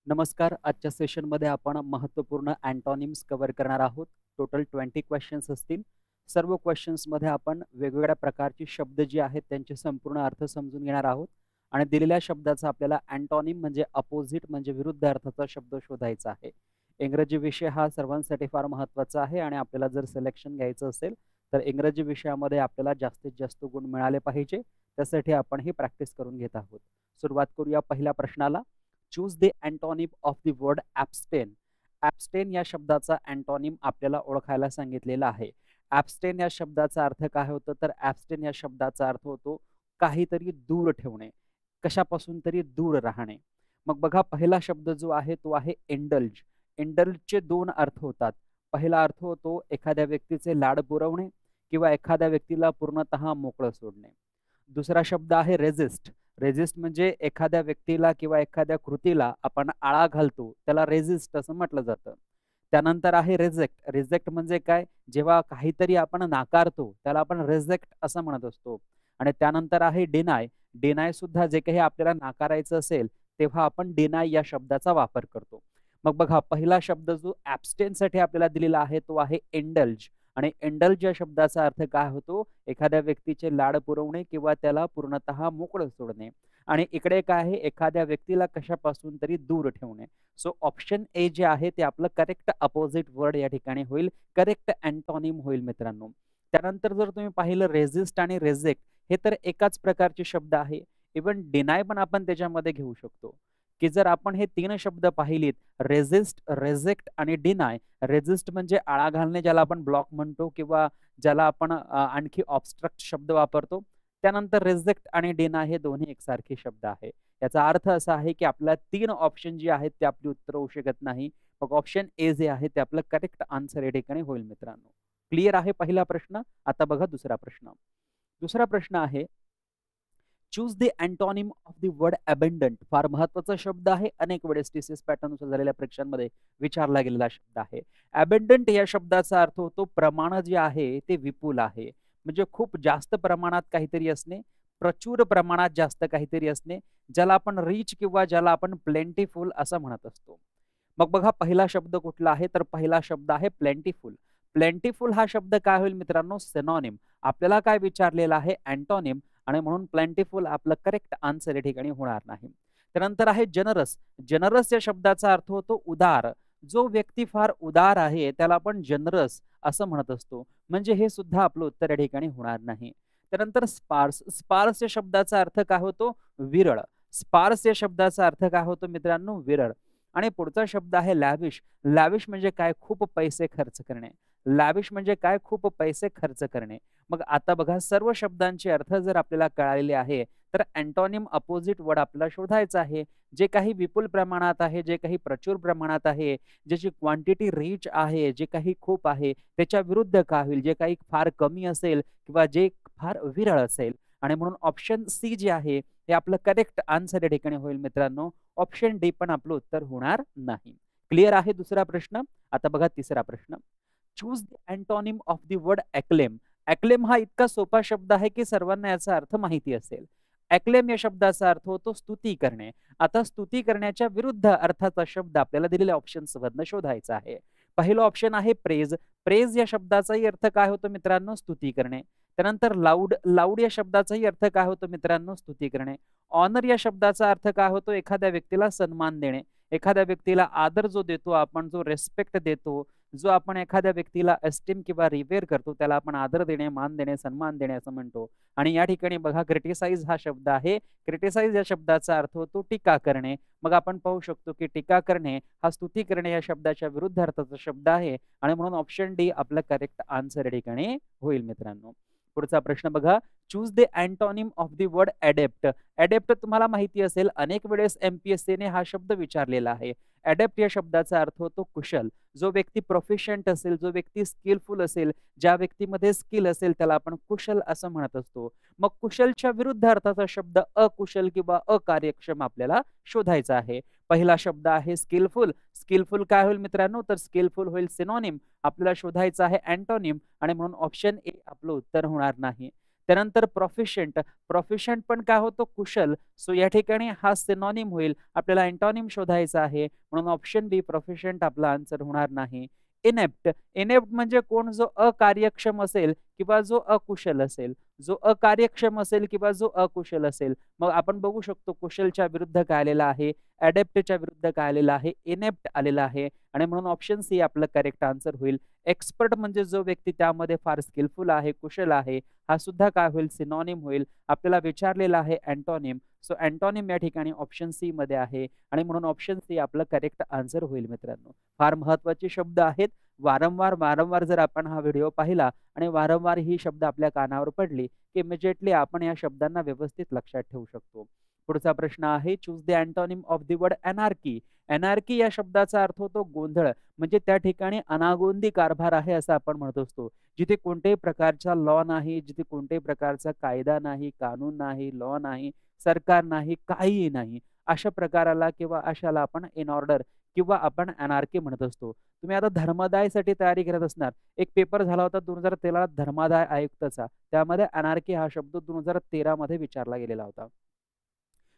नमस्कार. आजच्या सेशनमध्ये आपण महत्त्वपूर्ण अँटोनिम्स कव्हर करणार आहोत. टोटल 20 क्वेश्चन्स असतील. सर्व क्वेश्चन्समध्ये आपण वेगवेगळ्या प्रकारचे शब्द जे आहेत त्यांचे संपूर्ण अर्थ समजून घेणार आहोत आणि दिलेल्या शब्दाचा आपल्याला अँटोनिम म्हणजे अपोजिट म्हणजे विरुद्ध अर्थाचा शब्द शोधायचा आहे. इंग्रजी विषय हा सर्वांसाठी फार महत्त्वाचा आहे आणि आपल्याला जर सिलेक्शन घ्यायचं असेल तर इंग्रजी विषयामध्ये आपल्याला जास्तीत जास्त गुण मिळाले पाहिजे. त्यासाठी आपण ही प्रॅक्टिस करून घेत आहोत. सुरुवात करूया पहिल्या प्रश्नाला. Choose the antonym of the word abstain. Abstain या शब्दाचा अँटोनिम आपल्याला ओळखायला सांगितलेला आहे. ॲब्स्टेन या शब्दाचा अर्थ काय होतो तर ॲब्स्टेन या शब्दाचा अर्थ होतो काहीतरी दूर ठेवणे, कशापासून तरी दूर राहणे. मग बघा पहिला शब्द जो आहे तो आहे इंडल्ज. इंडल्जचे दोन अर्थ होतात. पहिला अर्थ होतो एखाद्या व्यक्तीचे लाड पुरवणे किंवा एखाद्या व्यक्तीला पूर्णतः मोकळं सोडणे. दुसरा शब्द आहे रेजिस्ट. रेजिस्ट म्हणजे एखाद्या व्यक्तीला किंवा एखाद्या कृतीला आपण आळा घालतो त्याला रेजिस्ट असं म्हटलं जातं. त्यानंतर आहे रिजेक्ट. रिजेक्ट म्हणजे काय, जेव्हा काहीतरी आपण नाकारतो त्याला आपण रिजेक्ट असं म्हणत असतो. आणि त्यानंतर आहे डिनाय. डिनाय सुद्धा जे काही आपल्याला नाकारायचं असेल तेव्हा आपण डिनाय या शब्दाचा वापर करतो. मग बघा पहिला शब्द जो ॲब्स्टेनसाठी आपल्याला दिलेला आहे तो आहे इंडल्ज. आणि इंडल्ज या शब्दाचा अर्थ काय होतो, एखाद्या व्यक्तीचे लाड पुरवणे किंवा त्याला पूर्णतः मोकळं सोडणे. आणि इकडे काय आहे, एखाद्या व्यक्तीला कशापासून तरी दूर ठेवणे. सो ऑप्शन ए जे आहे ते आपलं करेक्ट अपोजिट वर्ड या ठिकाणी होईल, करेक्ट अँटोनिम होईल मित्रांनो. त्यानंतर जर तुम्ही पाहिलं रेजिस्ट आणि रेजेक्ट हे तर एकाच प्रकारचे शब्द आहे. इव्हन डिनाय पण आपण त्याच्यामध्ये घेऊ शकतो. की जर आपण हे तीन शब्द पाहिलीत रेजिस्ट, रेजेक्ट आणि डिनाय. रेजिस्ट म्हणजे आळा घालणे ज्याला आपण ब्लॉक म्हणतो किंवा ज्याला आपण आणखी ऑब्स्ट्रक्ट शब्द वापरतो. त्यानंतर रेजेक्ट आणि डिनाय हे दोन्ही एकसारखे शब्द आहे. याचा अर्थ असा आहे की आपल्या तीन ऑप्शन जे आहेत ते आपली उत्तर होऊ शकत नाही. मग ऑप्शन ए जे आहे ते आपलं करेक्ट आन्सर या ठिकाणी होईल मित्रांनो. क्लिअर आहे पहिला प्रश्न. आता बघा दुसरा प्रश्न. दुसरा प्रश्न आहे choose the antonym of the word abundant. फार महत्वाचा शब्द आहे. अनेक वेळेस टीसीएस पॅटर्ननुसार झालेल्या परीक्षांमध्ये विचारला गेलेला शब्द आहे. अबंडंट या शब्दाचा अर्थ होतो प्रमाण जे आहे ते विपुल आहे. म्हणजे खूप जास्त प्रमाणात काहीतरी असणे, प्रचुर प्रमाणात जास्त काहीतरी असणे, ज्याला आपण रिच किंवा ज्याला आपण प्लेंटीफुल असं म्हणत असतो. मग बघा पहिला शब्द कुठला आहे तर पहिला शब्द आहे प्लेंटीफुल. प्लेंटीफुल हा शब्द काय होईल मित्रांनो, सिनोनिम. आपल्याला काय विचारलेला आहे अँटोनिम आणि म्हणून प्लेंटीफुल आपलं करेक्ट आन्सर या ठिकाणी होणार नाही. त्यानंतर आहे जनरस. जनरस या शब्दाचा अर्थ होतो उदार. जो व्यक्ती फार उदार आहे त्याला आपण जनरस असं म्हणत असतो. म्हणजे हे सुद्धा आपलं उत्तर या ठिकाणी होणार नाही. त्यानंतर स्पार्स. स्पार्स या शब्दाचा अर्थ काय होतो, विरळ. स्पार्स या शब्दाचा अर्थ काय होतो मित्रांनो, विरळ. आणि पुढचा शब्द आहे लॅविश. लॅविश म्हणजे काय, खूप पैसे खर्च करणे. लॅविश म्हणजे काय, खूप पैसे खर्च करणे. मग आता बघा सर्व शब्दांचे अर्थ जर आपल्याला कळालेले आहे तर अँटोनिम अपोजिट वर्ड आपल्याला शोधायचा आहे. जे काही विपुल प्रमाणात आहे, जे काही प्रचुर प्रमाणात आहे, ज्याची क्वांटिटी रिच आहे, जे काही खूप आहे त्याच्या विरुद्ध काय होईल, जे काही फार कमी असेल किंवा जे फार विरळ असेल. आणि म्हणून ऑप्शन सी जे आहे हे आपलं करेक्ट आन्सर या ठिकाणी होईल मित्रांनो. ऑप्शन डी पण आपलं उत्तर होणार नाही. क्लिअर आहे दुसरा प्रश्न. आता बघा तिसरा प्रश्न. Choose the antonym of the word acclaim. Acclaim हा इतका सोपा शब्द आहे की सर्वांना याचा अर्थ माहिती असेल. एक्लेम या शब्दाचा अर्थ होतो स्तुती करणे. आता स्तुती करण्याच्या विरुद्ध अर्थाचा शब्द आपल्याला दिलेल्या ऑप्शन्स मधनं शोधायचा आहे. पहिलं ऑप्शन आहे प्रेज. प्रेज या शब्दाचाही अर्थ काय होतो मित्रांनो, स्तुती करणे. त्यानंतर लाऊड. लाऊड या शब्दाचाही अर्थ काय होतो मित्रांनो, स्तुती करणे. ऑनर या शब्दाचा अर्थ काय होतो, एखाद्या व्यक्तीला सन्मान देणे. एखाद्या व्यक्तीला आदर जो देतो आपण, जो रेस्पेक्ट देतो, जो आपण एखाद्या व्यक्तीला एस्टीम किंवा रिव्हेर करतो त्याला आपण आदर देणे, मान देणे, सन्मान देणे असं म्हणतो. आणि या ठिकाणी बघा क्रिटिसाइज हा शब्द आहे. क्रिटिसाइज या शब्दाचा अर्थ होतो टीका करणे. मग आपण पाहू शकतो की टीका करणे हा स्तुती करणे या शब्दाच्या विरुद्ध अर्थाचा शब्द आहे आणि म्हणून ऑप्शन डी आपलं करेक्ट आन्सर या ठिकाणी होईल मित्रांनो. पुढचा प्रश्न बघा. Choose the antonym of the word adapt. Adapt तुम्हाला माहिती असेल, अनेक वेळेस एमपीएससीने हा शब्द विचारलेला आहे. अडेप्ट या शब्दाचा अर्थ होतो कुशल. जो व्यक्ती प्रोफिशियंट असेल, जो व्यक्ती स्किलफुल असेल, ज्या व्यक्तीमध्ये स्किल असेल त्याला आपण कुशल असं म्हणत असतो. मग कुशलच्या विरुद्ध अर्थाचा शब्द अकुशल किंवा अकार्यक्षम आपल्याला शोधायचा आहे. पहिला शब्द आहे स्किलफुल. स्किलफुल काय होईल मित्रांनो, तर स्किलफुल होईल सिनोनिम. आपल्याला शोधायचा आहे अँटोनिम आणि म्हणून ऑप्शन ए आपलं उत्तर होणार नाही. त्यानंतर प्रोफिशियंट, प्रोफिशियंट पण काय होतो कुशल. सो या ठिकाणी हा सिनॉनिम होईल. आपल्याला अँटोनिम शोधायचा आहे म्हणून ऑप्शन बी प्रोफिशियंट आपला आन्सर होणार नाही. इनेप्ट, इनेप्ट म्हणजे कोण, जो अकार्यक्षम असेल किंवा जो अकुशल असेल. जो अकार्यक्षम असेल किंवा जो अकुशल असेल. मग आपण बघू शकतो कुशलच्या विरुद्ध काय आलेला आहे, ॲडेप्टच्या विरुद्ध काय आलेला आहे, इनेप्ट आलेला आहे आणि म्हणून ऑप्शन सी आपलं करेक्ट आन्सर होईल. एक्सपर्ट म्हणजे जो व्यक्ती त्यामध्ये फार स्किलफुल आहे, कुशल आहे, हा सुद्धा काय होईल, सिनॉनिम होईल. आपल्याला विचारलेला आहे अँटोनिम. सो अँटोनिम या ठिकाणी ऑप्शन सी मध्ये आहे आणि म्हणून ऑप्शन सी आपलं करेक्ट आन्सर होईल मित्रांनो. फार महत्वाचे शब्द आहेत. वारंवार वारंवार जर आपण हा व्हिडिओ पाहिला आणि वारंवार ही शब्द आपल्या कानावर पडली की इमिजिएटली आपण या शब्दांना व्यवस्थित लक्षात ठेवू शकतो. पुढचा प्रश्न आहे, choose the antonym of the word anarchy. Anarchy या शब्दाचा अर्थ होतो गोंधळ, म्हणजे त्या ठिकाणी अनागोंदी कारभार आहे असं आपण म्हणत असतो. जिथे कोणत्याही प्रकारचा लॉ नाही, जिथे कोणत्याही प्रकारचा कायदा नाही, कानून नाही, लॉ नाही, सरकार नाही, काहीही नाही, अशा प्रकाराला किंवा अशाला आपण इन ऑर्डर किंवा आपण अनार्की म्हणत असतो. तुम्ही आता धर्मादायसाठी तयारी करत असणार. एक पेपर झाला होता 2013 धर्मादाय आयुक्ताचा, त्यामध्ये अनार्की हा शब्द 2013 मध्ये विचारला गेलेला होता.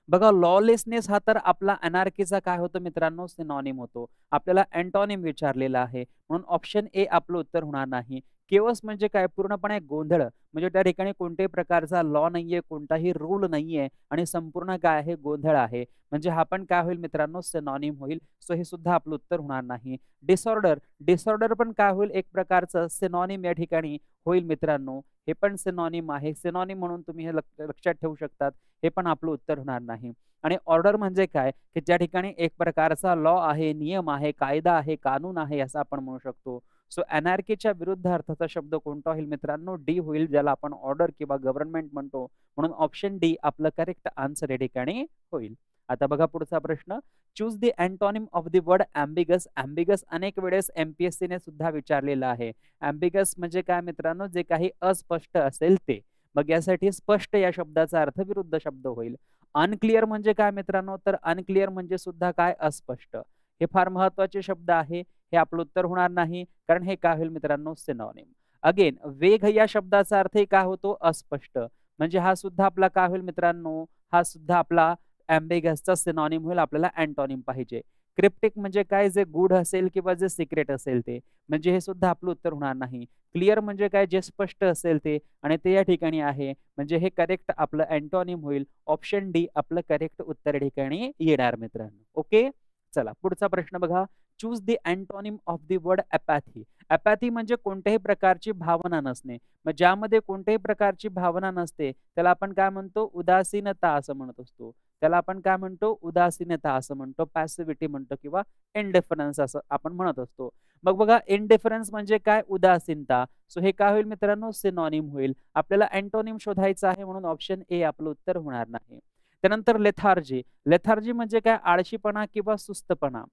बघा लॉलेसनेस हा तर आपला अनार्कीचा काय होतो मित्रांनो, सिनॉनिम होतो. आपल्याला अँटोनिम विचारलेला आहे म्हणून ऑप्शन ए आपलं उत्तर होणार नाही. केओस म्हणजे काय, पूर्णपणे गोंधळ, म्हणजे त्या ठिकाणी कोणत्याही प्रकारचा लॉ नाहीये, कोणताही रूल नाहीये आणि संपूर्ण काय आहे, गोंधळ आहे. म्हणजे हा पण काय होईल मित्रांनो, सिनॉनिम होईल. सो हे सुद्धा आपलं उत्तर होणार नाही. डिसऑर्डर, डिसऑर्डर पण काय होईल, एक प्रकारचं सिनॉनिम या ठिकाणी होईल मित्रांनो. हे पण सिनॉनिम आहे, सिनॉनिम म्हणून तुम्ही हे लक्षात ठेवू शकतात. हे पण आपलं उत्तर होणार नाही. आणि ऑर्डर म्हणजे काय, की ज्या ठिकाणी एक प्रकारचा लॉ आहे, नियम आहे, कायदा आहे, कानून आहे असं आपण म्हणू शकतो. सो अनार्कीच्या विरुद्ध अर्थाचा शब्द कोणता होईल मित्रांनो, डी होईल, ज्याला आपण ऑर्डर किंवा गव्हर्नमेंट म्हणतो. म्हणून ऑप्शन डी आपलं करेक्ट आन्सर या ठिकाणी होईल. आता बघा पुढचा प्रश्न, choose the antonym of the word ambiguous. Ambiguous अनेक वेळेस एमपीएससी ने सुद्धा विचारलेलं आहे. ॲम्बिगस म्हणजे काय मित्रांनो, जे काही अस्पष्ट असेल ते. मग यासाठी स्पष्ट या शब्दाचा अर्थ विरुद्ध शब्द होईल. अनक्लिअर म्हणजे काय मित्रांनो, तर अनक्लिअर म्हणजे सुद्धा काय, अस्पष्ट. हे फार महत्वाचे शब्द आहे. हे आपलं उत्तर होणार नाही, कारण हे काय होईल मित्रांनो, सिनॉनिम. अगेन वेग या शब्दाचा अर्थ काय होतो, अस्पष्ट, म्हणजे हा सुद्धा आपला काय होईल मित्रांनो, हा सुद्धा आपला ॲम्बिगसचा सिनॉनिम होईल. आपल्याला अँटोनिम पाहिजे. क्रिप्टिक म्हणजे काय, जे गूढ असेल किंवा जे सिक्रेट असेल ते, म्हणजे हे सुद्धा आपलं उत्तर होणार नाही. क्लिअर म्हणजे काय, जे स्पष्ट असेल ते, आणि ते या ठिकाणी आहे, म्हणजे हे करेक्ट आपलं अँटोनिम होईल. ऑप्शन डी आपलं करेक्ट उत्तर या ठिकाणी येणार मित्रांनो. ओके, चला पुढचा प्रश्न बघा, choose the antonym of the word apathy. Apathy म्हणजे कोणत्याही प्रकारची भावना नसणे. मग ज्यामध्ये कोणत्याही प्रकारची भावना नसते त्याला आपण काय म्हणतो, उदासीनता असं म्हणत असतो. त्याला आपण काय म्हणतो, उदासीनता असं म्हणतो, पॅसिव्हिटी म्हणतो किंवा इनडिफरन्स असं आपण म्हणत असतो. मग बघा इनडिफरन्स म्हणजे काय, उदासीनता. सो हे काय होईल मित्रांनो, सिनॉनिम होईल. आपल्याला अँटोनिम शोधायचा आहे म्हणून ऑप्शन ए आपलं उत्तर होणार नाही. त्यानंतर लेथार्जी. लेथार्जी म्हणजे काय, आळशीपणा किंवा सुस्तपणा.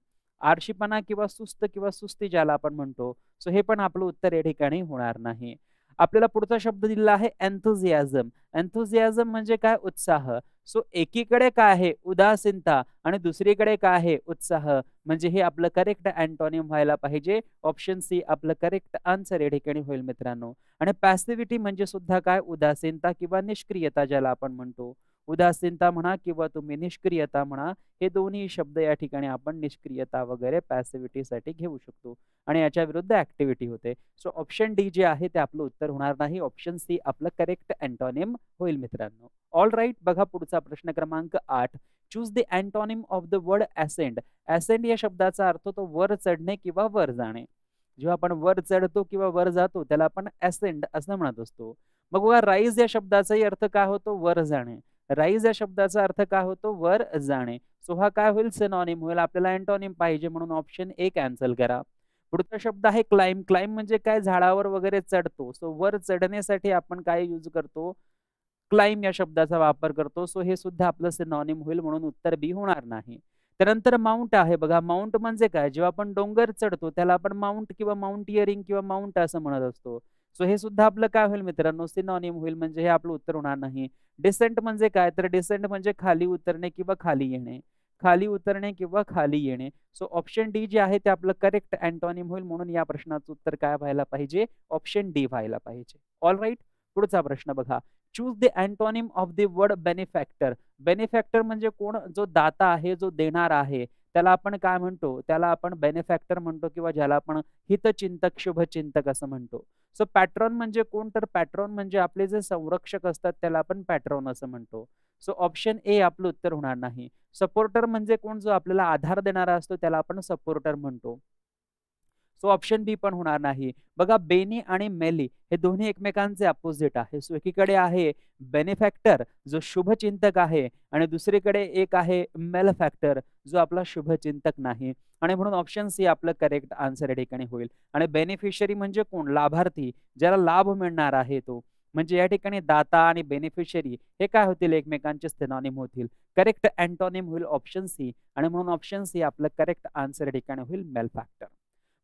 आळशीपणा किंवा सुस्त किंवा सुस्ती ज्याला आपण म्हणतो. सो हे पण आपलं उत्तर या ठिकाणी होणार नाही. आपल्याला पुढचा शब्द दिलेला आहे एन्थुझियाझम. एन्थुझियाझम म्हणजे काय, उत्साह. सो एकीकडे काय आहे, उदासीनता, आणि दुसरीकडे काय आहे, उत्साह, म्हणजे हे आपलं करेक्ट अँटोनिम व्हायला पाहिजे. ऑप्शन सी आपलं करेक्ट आन्सर या ठिकाणी होईल मित्रांनो. आणि पॅसिव्हिटी म्हणजे सुद्धा काय, उदासीनता किंवा निष्क्रियता ज्याला आपण म्हणतो. उदासीनता म्हणा किंवा तुम्ही निष्क्रियता म्हणा, हे दोन्ही शब्द या ठिकाणी आपण निष्क्रियता वगैरे पॅसिव्हिटीसाठी घेऊ शकतो आणि याच्या विरुद्ध ऍक्टिव्हिटी होते. सो ऑप्शन डी जे आहे ते आपलं उत्तर होणार नाही. ऑप्शन सी आपलं करेक्ट अँटोनिम होईल मित्रांनो. ऑल राईट, बघा पुढचा प्रश्न क्रमांक 8. Choose the antonym of the word ascend. Ascend या शब्दाचा अर्थ तो वर चढणे किंवा वर जाणे. जेव्हा आपण वर चढतो किंवा वर जातो त्याला आपण असेंड असं म्हणत असतो. मग बघा राईज या शब्दाचाही अर्थ काय होतो, वर जाणे. राईज या शब्दाचा अर्थ काय होतो, वर जाणे. सो हा काय होईल, सिनॉनिम होईल. आपल्याला अँटोनिम पाहिजे म्हणून ऑप्शन ए कॅन्सल करा. पुढचा शब्द आहे क्लाइम. क्लाइम म्हणजे काय, झाडावर वगैरे चढतो. सो वर चढण्यासाठी आपण काय यूज करतो, क्लाइम या शब्दाचा वापर करतो. सो हे सुद्धा आपलं सिनॉनिम होईल म्हणून उत्तर बी होणार नाही. त्यानंतर माउंट आहे. बघा माउंट म्हणजे काय, जेव्हा आपण डोंगर चढतो त्याला आपण माउंट किंवा माउंटियरिंग किंवा माउंट असं म्हणत असतो. सो हे सुद्धा आपलं काय होईल मित्रांनो, सिनॉनिम होईल, म्हणजे हे आपलं उत्तर होणार नाही. डिसेंट म्हणजे काय, तर डिसेंट म्हणजे खाली उतरणे किंवा खाली येणे. खाली उतरणे किंवा खाली येणे. सो ऑप्शन डी जे आहे ते आपलं करेक्ट अँटोनिम होईल म्हणून या प्रश्नाचं उत्तर काय व्हायला पाहिजे, ऑप्शन डी व्हायला पाहिजे. ऑल राईट, पुढचा प्रश्न बघा. Choose the antonym of the word benefactor. Benefactor म्हणजे कोण? जो दाता आहे, जो देणार आहे, त्याला आपण काय म्हणतो? त्याला आपण बेनिफॅक्टर म्हणतो किंवा ज्याला आपण हितचिंतक, शुभचिंतक असं म्हणतो. सो पॅट्रॉन म्हणजे कोण? तर पॅट्रॉन म्हणजे आपले जे संरक्षक असतात त्याला आपण पॅट्रॉन असं म्हणतो. सो ऑप्शन ए आपलं उत्तर होणार नाही. सपोर्टर म्हणजे कोण? जो आपल्याला आधार देणारा असतो त्याला आपण सपोर्टर म्हणतो. सो ऑप्शन बी पण होणार नाही. बघा बेनी आणि मेली हे दोन्ही एकमेकांचे अपोजिट आहे. सो एकीकडे आहे बेनिफॅक्टर जो शुभचिंतक आहे आणि दुसरीकडे एक आहे मेलफॅक्टर जो आपला शुभचिंतक नाही. आणि म्हणून ऑप्शन सी आपलं करेक्ट आन्सर या ठिकाणी होईल. आणि बेनिफिशियरी म्हणजे कोण? लाभार्थी, ज्याला लाभ मिळणार आहे तो. म्हणजे या ठिकाणी दाता आणि बेनिफिशियरी हे काय होतील? एकमेकांचे सिनॉनिम होतील. करेक्ट अँटोनिम होईल ऑप्शन सी. आणि म्हणून ऑप्शन सी आपलं करेक्ट आन्सर या ठिकाणी होईल मेलफॅक्टर.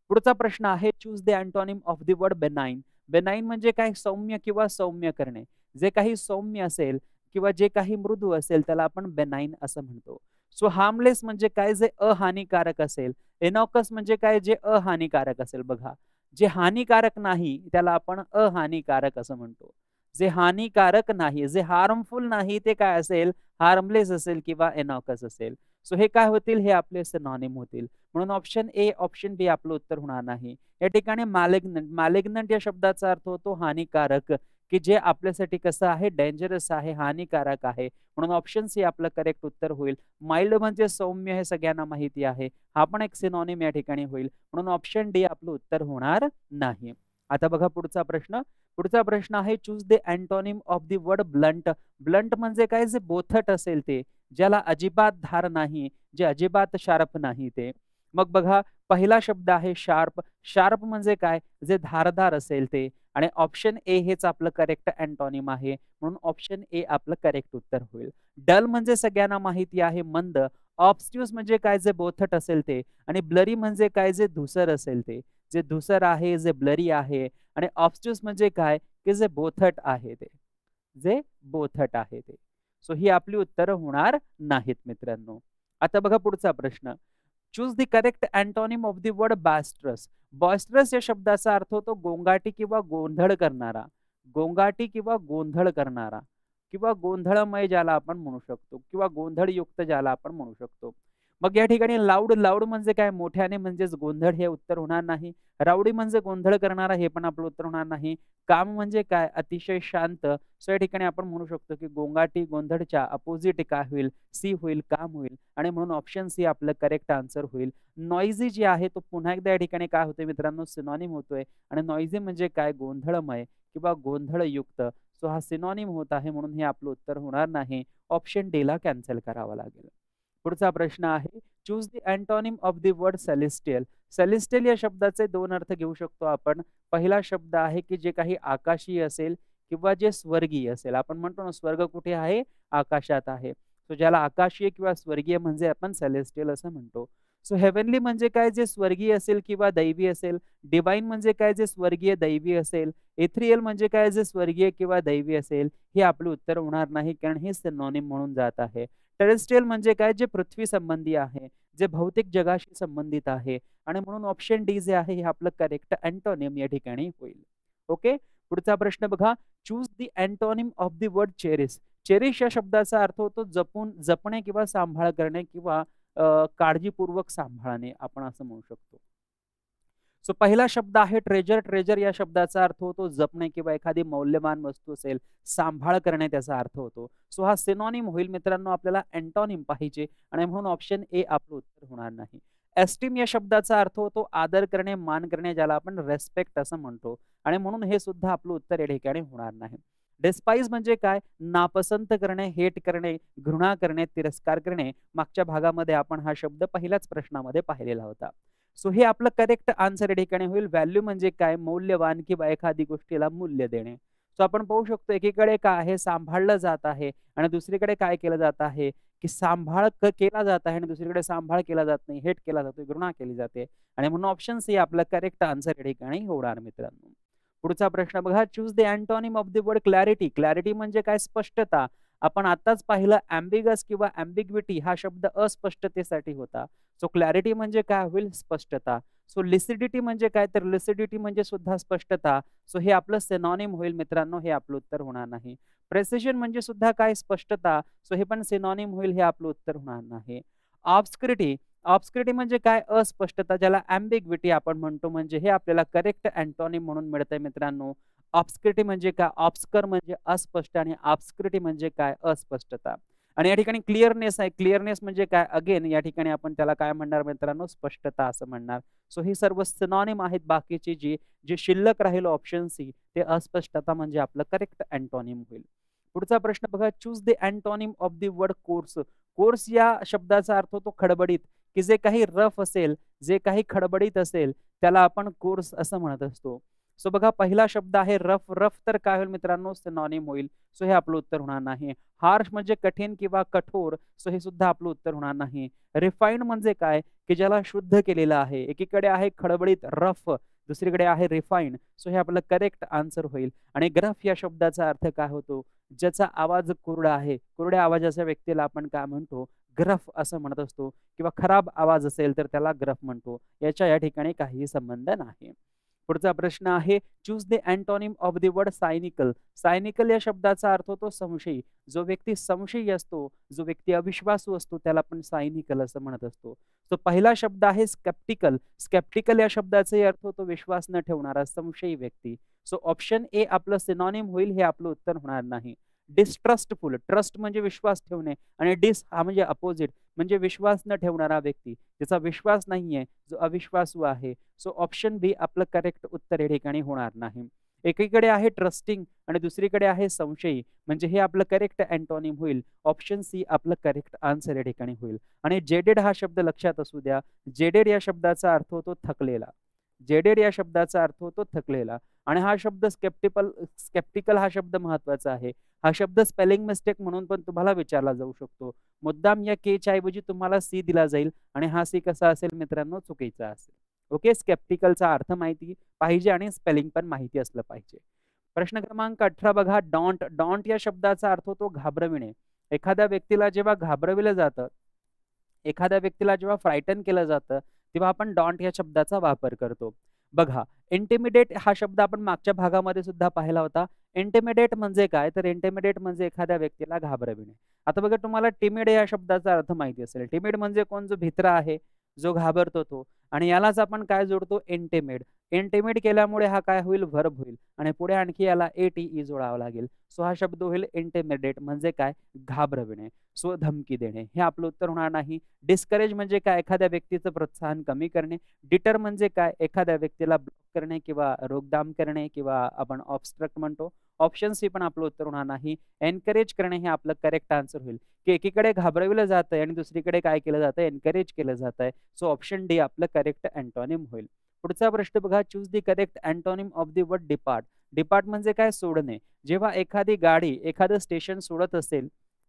पुढचा प्रश्न आहे choose the antonym of the word benign. Benign म्हणजे काय? सौम्य किंवा सौम्य करणे. जे काही सौम्य असेल किंवा जे काही मृदू असेल त्याला आपण बेनाइन असं म्हणतो. सो हार्मलेस म्हणजे काय? जे अहानिकारक असेल. इनॉकस म्हणजे काय? जे अहानिकारक असेल. बघा, जे हानिकारक नाही त्याला आपण अहानिकारक असं म्हणतो. जे हानिकारक नाही, जे हार्मफुल नाही ते काय असेल? हार्मलेस असेल किंवा इनॉकस असेल. सो हे काय होतील? हे आपले सिनॉनिम होतील. म्हणून ऑप्शन ए, ऑप्शन बी आपलं उत्तर होणार नाही. या ठिकाणी मॅलिग्नंट, मॅलिग्नंट या शब्दाचा अर्थ होतो हानिकारक, की जे आपल्यासाठी कसं आहे? डेंजरस आहे, हानिकारक आहे. म्हणून ऑप्शन सी आपलं करेक्ट उत्तर होईल. माइल्ड म्हणजे सौम्य हे सगळ्यांना माहिती आहे. हा पण एक सिनॉनिम या ठिकाणी होईल. म्हणून ऑप्शन डी आपलं उत्तर होणार नाही. आता बघा पुढचा प्रश्न. पुढचा प्रश्न आहे choose the antonym of the word blunt. Blunt म्हणजे काय? जे बोथट असेल ते, ज्याला अजिबात धार नाही, जे अजिबात शार्प नाही ते. मग बघा पहिला शब्द आहे शार्प. शार्प म्हणजे काय? जे धारदार असेल ते. आणि ऑप्शन ए हेच आपलं करेक्ट अँटोनिम आहे. म्हणून ऑप्शन ए आपलं करेक्ट उत्तर होईल. डल म्हणजे सगळ्यांना माहिती आहे मंद. ऑब्स्ट्यूस म्हणजे काय? जे बोथट असेल ते. आणि ब्लरी म्हणजे काय? जे धुसर असेल ते. जे धुसर आहे, जे ब्लरी आहे. आणि ऑब्स्ट्यूस म्हणजे काय? की जे बोथट आहे ते, जे बोथट आहे ते. सो ही आपली उत्तरं होणार नाहीत मित्रांनो. आता बघा पुढचा प्रश्न. Choose the correct antonym of the word boisterous. Boisterous या शब्दाचा अर्थ होतो गोंगाटी किंवा गोंधळ करणारा. गोंगाटी किंवा गोंधळ करणारा किंवा गोंधळमय ज्याला आपण म्हणू शकतो किंवा गोंधळयुक्त ज्याला आपण म्हणू शकतो. मग या ठिकाणी लाऊड, लाऊड म्हणजे काय? मोठ्याने म्हणजेच गोंधळ, हे उत्तर होणार नाही. राऊडी म्हणजे गोंधळ करणारा, हे पण आपलं उत्तर होणार नाही. काम म्हणजे काय? अतिशय शांत. सो या ठिकाणी आपण म्हणू शकतो की गोंगाटी गोंधळच्या अपोजिट काय होईल? सी होईल, काम होईल. आणि म्हणून ऑप्शन सी आपलं करेक्ट आन्सर होईल. नॉइझी जे आहे तो पुन्हा एकदा या ठिकाणी काय होतोय मित्रांनो? सिनॉनिम होतोय. आणि नॉइझी म्हणजे काय? गोंधळमय किंवा गोंधळयुक्त. सो हा सिनॉनिम होत आहे म्हणून हे आपलं उत्तर होणार नाही. ऑप्शन डी ला कॅन्सल करावं लागेल. पुढचा प्रश्न आहे choose the antonym of the word celestial. Celestial या शब्दाचे दोन अर्थ घेऊ शकतो आपण. पहिला शब्द आहे की जे काही आकाशीय असेल किंवा जे स्वर्गीय असेल. आपण म्हणतो ना स्वर्ग कुठे आहे? आकाशात आहे. सो ज्याला आकाशीय किंवा स्वर्गीय म्हणजे आपण सेलेस्टियल असं म्हणतो. सो हेवनली म्हणजे काय? जे स्वर्गीय असेल किंवा दैवी असेल. डिवाइन म्हणजे काय? जे स्वर्गीय दैवी असेल. एथ्रियल म्हणजे काय? जे स्वर्गीय किंवा दैवी असेल. हे आपलं उत्तर होणार नाही कारण हे सिनॉनिम म्हणून जात आहे. टेरेस्ट्रियल म्हणजे काय? जे पृथ्वी संबंधी आहे, जे भौतिक जगाशी संबंधित आहे. आणि म्हणून ऑप्शन डी जे आहे हे आपलं करेक्ट अँटोनिम या ठिकाणी होईल. ओके, पुढचा प्रश्न बघा. Choose the antonym of the word cherish. Cherish या शब्दाचा अर्थ होतो जपून, जपणे किंवा सांभाळ करणे किंवा काळजीपूर्वक सांभाळणे, आपण असं म्हणू शकतो. सो पहिला शब्द आहे ट्रेजर. ट्रेजर या शब्दाचा अर्थ होतो जपणे किंवा एखादी मौल्यवान वस्तू असेल सांभाळ करणे त्याचा अर्थ होतो. सो हा सिनॉनिम होईल मित्रांनो. आपल्याला अँटोनिम पाहिजे आणि म्हणून ऑप्शन ए आपलं उत्तर होणार नाही. एस्टीम या शब्दाचा अर्थ होतो आदर करणे, मान करणे, ज्याला आपण रेस्पेक्ट असं म्हणतो. आणि म्हणून हे सुद्धा आपलं उत्तर या ठिकाणी होणार नाही. डिस्पाइज म्हणजे काय? नापसंत करणे, हेट करणे, घृणा करणे, तिरस्कार करणे. मागच्या भागामध्ये आपण हा शब्द पहिल्याच प्रश्नामध्ये पाहिलेला होता. सो हे आपलं करेक्ट आन्सर या ठिकाणी होईल. व्हॅल्यू म्हणजे काय? मौल्यवान किंवा एखादी गोष्टीला मूल्य देणे. सो आपण पाहू शकतो एकीकडे काय आहे? सांभाळलं जात आहे आणि दुसरीकडे काय केलं जात आहे? की सांभाळ केला जात आहे आणि दुसरीकडे सांभाळ केला जात नाही, हेट केला जातो, घृणा केली जाते. आणि म्हणून ऑप्शन सी आपलं करेक्ट आन्सर या ठिकाणी होणार मित्रांनो. पुढचा प्रश्न बघा. Choose the antonym of the word clarity. Clarity म्हणजे काय? स्पष्टता. आपण आताच पाहिलं ॲम्बिगस किंवा ॲम्बिग्विटी हा शब्द अस्पष्टतेसाठी होता. सो क्लॅरिटी म्हणजे काय होईल? स्पष्टता. सो लिसिडिटी म्हणजे काय? तर लिसिडिटी म्हणजे सुद्धा स्पष्टता. सो हे आपलं सिनॉनिम होईल मित्रांनो. हे आपलं उत्तर होणार नाही. प्रेसिजन म्हणजे सुद्धा काय स्पष्टता, सो हे पण सिनॉनिम होईल, हे आपलं उत्तर होणार नाही. ऑब्स्क्युरिटी, ऑब्स्क्युरिटी म्हणजे काय अस्पष्टता, ज्याला ॲम्बिग्विटी आपण म्हणतो, म्हणजे हे आपल्याला करेक्ट अँटोनिम म्हणून मिळतंय मित्रांनो. ऑब्स्क्युरिटी म्हणजे काय, ऑब्स्कर म्हणजे अस्पष्ट आणि ऑब्स्क्युरिटी म्हणजे काय अस्पष्टता. आणि या ठिकाणी क्लिअरनेस आहे, क्लिअरनेस म्हणजे काय, अगेन या ठिकाणी आपण त्याला काय म्हणणार मित्रांनो, स्पष्टता असं म्हणणार. सो ही सर्व सिनॉनिम आहेत. बाकीची जे शिल्लक राहील ऑप्शन सी ते अस्पष्टता म्हणजे आपलं करेक्ट अँटोनिम होईल. पुढचा प्रश्न बघा, choose the antonym of the word course. Course या शब्दाचा अर्थ होतो खडबडीत, की जे काही रफ असेल, जे काही खडबडीत असेल त्याला आपण कोर्स असं म्हणत असतो. सो बघा पहिला शब्द आहे रफ. रफ तर काय होईल मित्रांनो, सिनॉनिम होईल. सो हे आपलं उत्तर होणार नाही. हार्श म्हणजे कठीण किंवा कठोर, सो हे सुद्धा आपलं उत्तर होणार नाही. रिफाईंड म्हणजे काय, की ज्याला शुद्ध केलेलं आहे. एकीकडे आहे खडबडीत रफ, दुसरीकडे आहे रिफाईंड, सो हे आपलं करेक्ट आन्सर होईल. आणि ग्रफ या शब्दाचा अर्थ काय होतो, ज्याचा आवाज कोरडा आहे, कोरड्या आवाजाच्या व्यक्तीला आपण काय म्हणतो, ग्रफ असं म्हणत असतो. किंवा खराब आवाज असेल तर त्याला ग्रफ म्हणतो. याच्या या ठिकाणी काही संबंध नाही. पुढचा प्रश्न आहे, choose the antonym of the word cynical. Cynical या शब्दाचा अर्थ होतो संशयी. जो व्यक्ती संशयी असतो, जो व्यक्ती अविश्वासू असतो, त्याला आपण सायनिकल असं म्हणत असतो. तो पहिला शब्द आहे स्केप्टिकल. स्केप्टिकल या शब्दाचा अर्थ होतो विश्वास न ठेवणारा, संशयी व्यक्ती. सो ऑप्शन ए आपलं सिनॉनिम होईल, हे आपलं उत्तर होणार नाही. डिस्ट्रस्टफुल, ट्रस्ट म्हणजे विश्वास ठेवणे, आणि डिस हा म्हणजे अपोजिट, म्हणजे विश्वास न ठेवणारा व्यक्ती, ज्याचा विश्वास नाहीये, जो अविश्वासू आहे. सो ऑप्शन बी आपलं करेक्ट उत्तर या ठिकाणी होणार नाही. एकीकडे आहे ट्रस्टिंग आणि दुसरीकडे आहे संशयी, म्हणजे हे आपलं करेक्ट अँटोनिम होईल. ऑप्शन सी आपलं करेक्ट आन्सर या ठिकाणी होईल. आणि जेडेड हा शब्द लक्षात असू द्या. जेडेड या शब्दाचा अर्थ होतो थकलेला. जेडेड या शब्दाचा अर्थ होतो थकलेला. आणि हा शब्द स्केप्टिकल हा शब्द महत्वाचा आहे. हा शब्द स्पेलिंग मिस्टेक म्हणून पण तुम्हाला विचारला जाऊ शकतो. मुद्दाम या के च्या ऐवजी तुम्हाला सी दिला जाईल, आणि हा सी कसा असेल मित्रांनो, चुकीचा असेल. ओके, स्केप्टिकलचा अर्थ माहिती पाहिजे आणि स्पेलिंग पण माहिती असलं पाहिजे. प्रश्न क्रमांक 18 बघा, डॉन्ट. डॉन्ट या शब्दाचा अर्थ होतो घाबरविणे. एखाद्या व्यक्तीला जेव्हा घाबरविलं जातं, एखाद्या व्यक्तीला जेव्हा फ्रायटन केलं जातं, तेव्हा आपण डॉन्ट या शब्दाचा वापर करतो. बघा, इंटिमिडेट हा शब्द आपण मागच्या भागामध्ये सुद्धा पाहिला होता. इंटिमिडेट म्हणजे काय, तर इंटिमिडेट म्हणजे एखाद्या व्यक्तीला घाबरविणे. आता बघा, तुम्हाला टिमिड या शब्दाचा अर्थ माहिती असेल. टिमिड म्हणजे कोण, जो भित्रा आहे, जो घाबरतो तो. आणि यालाच आपण काय जोडतो, इंटिमिड. इंटिमिड केल्यामुळे हा काय होईल, व्हर्ब होईल, आणि पुढे आणखी याला ATE जोडावं लागेल. सो हा शब्द होईल इंटिमिडेट, म्हणजे काय, घाबरविणे. सो धमकी देणे, हे आपलं उत्तर होणार नाही. डिस्करेज म्हणजे काय, एखाद्या व्यक्तीचं प्रोत्साहन कमी करणे. डिटर म्हणजे काय, एखाद्या व्यक्तीला ब्लॉक करणे किंवा रोकदाम करणे, किंवा आपण ऑब्स्ट्रक्ट म्हणतो. ऑप्शन सी पण आपलं उत्तर होणार नाही. एनकरेज करणे हे आपलं करेक्ट आन्सर होईल, की एकीकडे घाबरविलं जातंय आणि दुसरीकडे काय केलं जातंय, एनकरेज केलं जातंय. सो ऑप्शन डी आपलं करेक्ट अँटोनिम होईल. पुढचा प्रश्न बघा, choose the correct antonym of the word depart. Depart म्हणजे काय, सोडणे. जेव्हा एखादी गाडी एखादं स्टेशन सोडत असेल,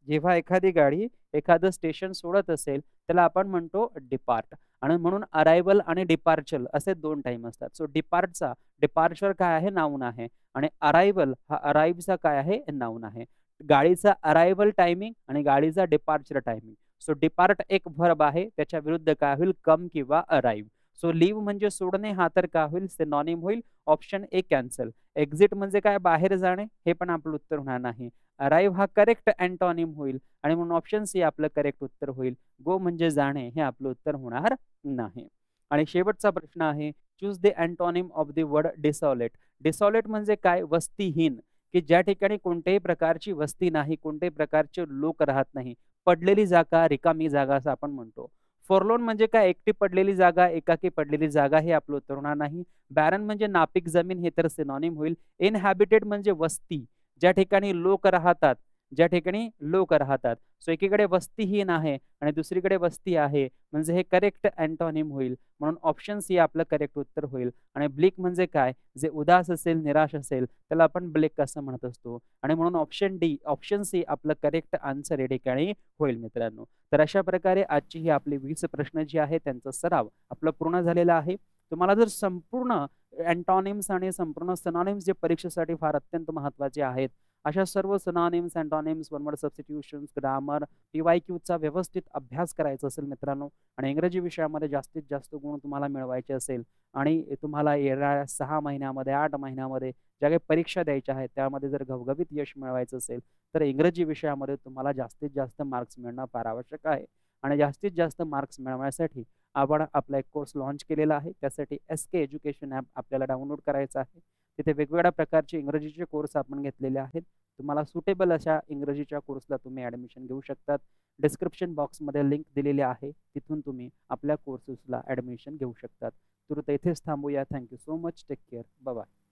जेव्हा एखादी गाडी एखादं स्टेशन सोडत असेल, त्याला आपण म्हणतो डिपार्ट. आणि म्हणून अरायवल आणि डिपार्चर असे दोन टाइम असतात. सो डिपार्टचा डिपार्चर काय आहे, नाऊन आहे, आणि अरायवल हा अराईव्हचा काय आहे, नाऊन आहे. गाडीचा अरायवल टायमिंग आणि गाडीचा डिपार्चर टायमिंग. सो डिपार्ट एक व्हर्ब आहे, त्याच्या विरुद्ध काय होईल, कम किंवा अराईव्ह. सो लिव्ह म्हणजे सोडणे, हा तर काय होईल, सिनॉनिम होईल. Option A cancel. एक्झिट म्हणजे काय, बाहेर जाणे, हे पण आपलं उत्तर होणार नाही. अराईव्ह हा करेक्ट अँटोनिम होईल, आणि म्हणून ऑप्शन सी आपलं करेक्ट उत्तर होईल. गो म्हणजे जाणे, हे आपलं उत्तर होणार नाही. आणि शेवटचा प्रश्न आहे, choose the antonym of the word desolate. Desolate म्हणजे काय, वस्तीहीन, की ज्या ठिकाणी कोणत्याही प्रकारची वस्ती नाही, कोणत्याही प्रकारचे लोक राहत नाही. पडलेली जागा, रिकामी जागा असं आपण म्हणतो. फॉरलोन म्हणजे काय, एकटी पडलेली जागा, एकाकी पडलेली जागा, हे आपलं उत्तर होणार नाही. बॅरन म्हणजे नापीक जमीन, हे तर सिनॉनिम होईल. इनहॅबिटेड म्हणजे वस्ती, ज्या ठिकाणी लोक राहतात, ज्या ठिकाणी लोक राहतात. सो एकीकडे वस्तीहीन आहे आणि दुसरीकडे वस्ती आहे, म्हणजे हे करेक्ट अँटोनिम होईल. म्हणून ऑप्शन सी आपलं करेक्ट उत्तर होईल. आणि ब्लिक म्हणजे काय, जे उदास असेल, निराश असेल, त्याला आपण ब्लिक असं म्हणत असतो. आणि म्हणून ऑप्शन सी आपलं करेक्ट आन्सर या ठिकाणी होईल मित्रांनो. तर अशा प्रकारे आजची ही आपली 20 प्रश्न जी आहे त्यांचा सराव आपला पूर्ण झालेला आहे. तुम्हाला जर संपूर्ण अँटॉनिम्स आणि संपूर्ण सिनॉनिम्स जे परीक्षेसाठी फार अत्यंत महत्त्वाचे आहेत, अशा सर्व synonyms, antonyms, one word substitutions, grammar, PYQचा व्यवस्थित अभ्यास करायचा असेल मित्रांनो आणि इंग्रजी विषयामध्ये जास्तीत जास्त गुण तुम्हाला मिळवायचे असेल आणि तुम्हाला येणाऱ्या 6 महिन्यामध्ये, 8 महिन्यामध्ये ज्या काही परीक्षा द्यायच्या आहेत त्यामध्ये जर घवघवीत यश मिळवायचं असेल, तर इंग्रजी विषयामध्ये तुम्हाला जास्तीत जास्त मार्क्स मिळणं फार आवश्यक आहे. आणि जास्तीत जास्त मार्क्स मिळवण्यासाठी आपण आपला एक कोर्स लॉन्च केलेला आहे. त्यासाठी SK एज्युकेशन ॲप आपल्याला डाउनलोड करायचं आहे. तिथे वेगवेगळ्या प्रकारचे इंग्रजीचे कोर्स आपण घेतलेले आहेत. तुम्हाला सुटेबल अशा इंग्रजीच्या कोर्सला तुम्ही ॲडमिशन घेऊ शकतात. डिस्क्रिप्शन बॉक्समध्ये लिंक दिलेली आहे. तिथून तुम्ही आपल्या कोर्सेसला ॲडमिशन घेऊ शकतात. तर इथेच थांबूया. Thank you so much. Take care. Bye bye.